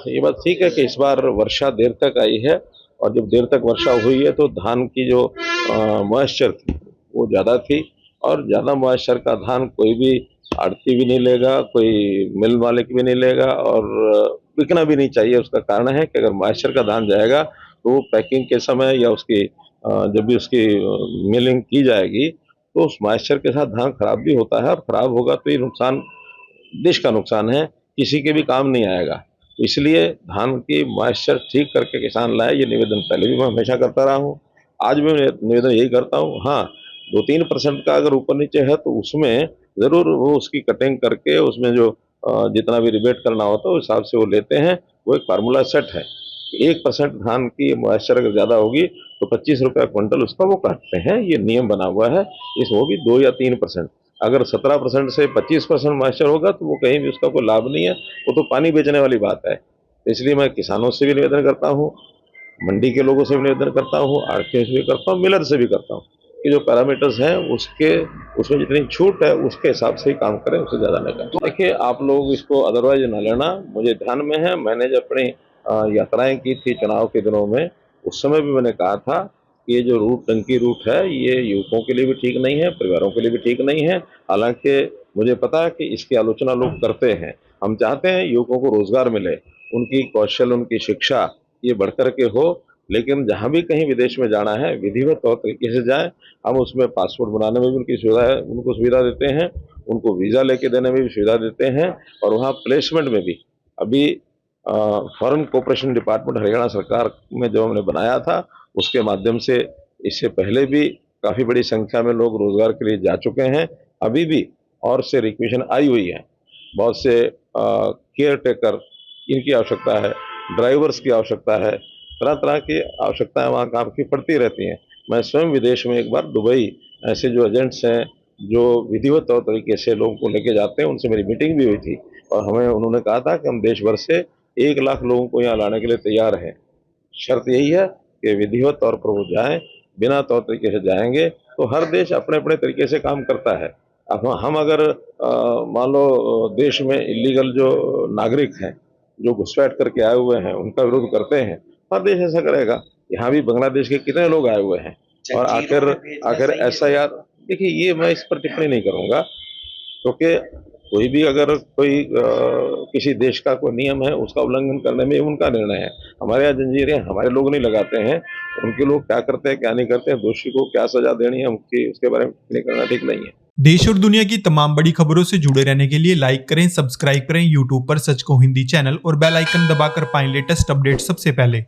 ये बात ठीक है कि इस बार वर्षा देर तक आई है और जब देर तक वर्षा हुई है तो धान की जो मॉइस्चर थी वो ज़्यादा थी। और ज़्यादा मॉइस्चर का धान कोई भी आड़ती भी नहीं लेगा, कोई मिल मालिक भी नहीं लेगा और बिकना भी नहीं चाहिए। उसका कारण है कि अगर मॉइस्चर का धान जाएगा तो वो पैकिंग के समय या उसकी जब भी उसकी मिलिंग की जाएगी तो उस मॉइस्चर के साथ धान खराब भी होता है और खराब होगा तो ये नुकसान देश का नुकसान है, किसी के भी काम नहीं आएगा। तो इसलिए धान की मॉइस्चर ठीक करके किसान लाए, ये निवेदन पहले भी मैं हमेशा करता रहा हूँ, आज भी मैं निवेदन यही करता हूँ। हाँ, 2-3% का अगर ऊपर नीचे है तो उसमें ज़रूर वो उसकी कटिंग करके उसमें जो जितना भी रिबेट करना होता है उस हिसाब से वो लेते हैं। वो एक फार्मूला सेट है। 1% धान की मॉइस्चर अगर ज़्यादा होगी तो 25 रुपया क्विंटल उसका वो काटते हैं, ये नियम बना हुआ है। इस वो भी 2 या 3%। अगर 17% से 25% मॉइस्चर होगा तो वो कहीं भी उसका कोई लाभ नहीं है, वो तो पानी बेचने वाली बात है। इसलिए मैं किसानों से भी निवेदन करता हूँ, मंडी के लोगों से भी निवेदन करता हूँ, आढ़तियों से भी करता हूँ, मिलर से भी करता हूँ कि जो पैरामीटर्स हैं उसके उसमें जितनी छूट है उसके हिसाब से ही काम करें, उससे ज़्यादा नहीं करें। देखिए, आप लोग इसको अदरवाइज ना लेना, मुझे ध्यान में है। मैंने जब अपनी यात्राएं की थी चुनाव के दिनों में, उस समय भी मैंने कहा था कि ये जो रूट टंकी रूट है ये युवकों के लिए भी ठीक नहीं है, परिवारों के लिए भी ठीक नहीं है। हालांकि मुझे पता है कि इसकी आलोचना लोग करते हैं। हम चाहते हैं युवकों को रोजगार मिले, उनकी कौशल, उनकी शिक्षा ये बढ़कर के हो। लेकिन जहाँ भी कहीं विदेश में जाना है विधिवत तौर तरीके से जाएं। हम उसमें पासपोर्ट बनाने में भी उनकी सुविधा है, उनको सुविधा देते हैं, उनको वीज़ा लेके देने में भी सुविधा देते हैं और वहाँ प्लेसमेंट में भी। अभी फॉरेन कोऑपरेशन डिपार्टमेंट हरियाणा सरकार में जो हमने बनाया था उसके माध्यम से इससे पहले भी काफ़ी बड़ी संख्या में लोग रोजगार के लिए जा चुके हैं। अभी भी और से रिक्वेशन आई हुई है। बहुत से केयर टेकर इनकी आवश्यकता है, ड्राइवर्स की आवश्यकता है, तरह तरह की आवश्यकताएं वहाँ काम की पड़ती रहती हैं। मैं स्वयं विदेश में एक बार दुबई ऐसे जो एजेंट्स हैं जो विधिवत तौर तरीके से लोगों को लेके जाते हैं उनसे मेरी मीटिंग भी हुई थी और हमें उन्होंने कहा था कि हम देश भर से 1 लाख लोगों को यहाँ लाने के लिए तैयार हैं। शर्त यही है कि विधिवत तौर पर वो जाएं, बिना तौर तरीके से जाएंगे तो हर देश अपने अपने तरीके से काम करता है। अब हम अगर मान लो देश में इलीगल जो नागरिक हैं जो घुसपैठ करके आए हुए हैं उनका विरोध करते हैं, हर देश ऐसा करेगा। यहाँ भी बांग्लादेश के कितने लोग आए हुए हैं और आखिर आखिर ऐसा यार, देखिए ये मैं इस पर टिप्पणी नहीं करूंगा क्योंकि कोई भी अगर कोई किसी देश का कोई नियम है उसका उल्लंघन करने में उनका निर्णय है। हमारे यहाँ जंजीरें हमारे लोग नहीं लगाते हैं, उनके लोग क्या करते हैं क्या नहीं करते हैं, दोषी को क्या सजा देनी है उसकी उसके बारे में टिप्पणी करना ठीक नहीं है। देश और दुनिया की तमाम बड़ी खबरों से जुड़े रहने के लिए लाइक करें, सब्सक्राइब करें यूट्यूब पर सच को हिंदी चैनल और बेल आइकन दबाकर पाएं लेटेस्ट अपडेट सबसे पहले।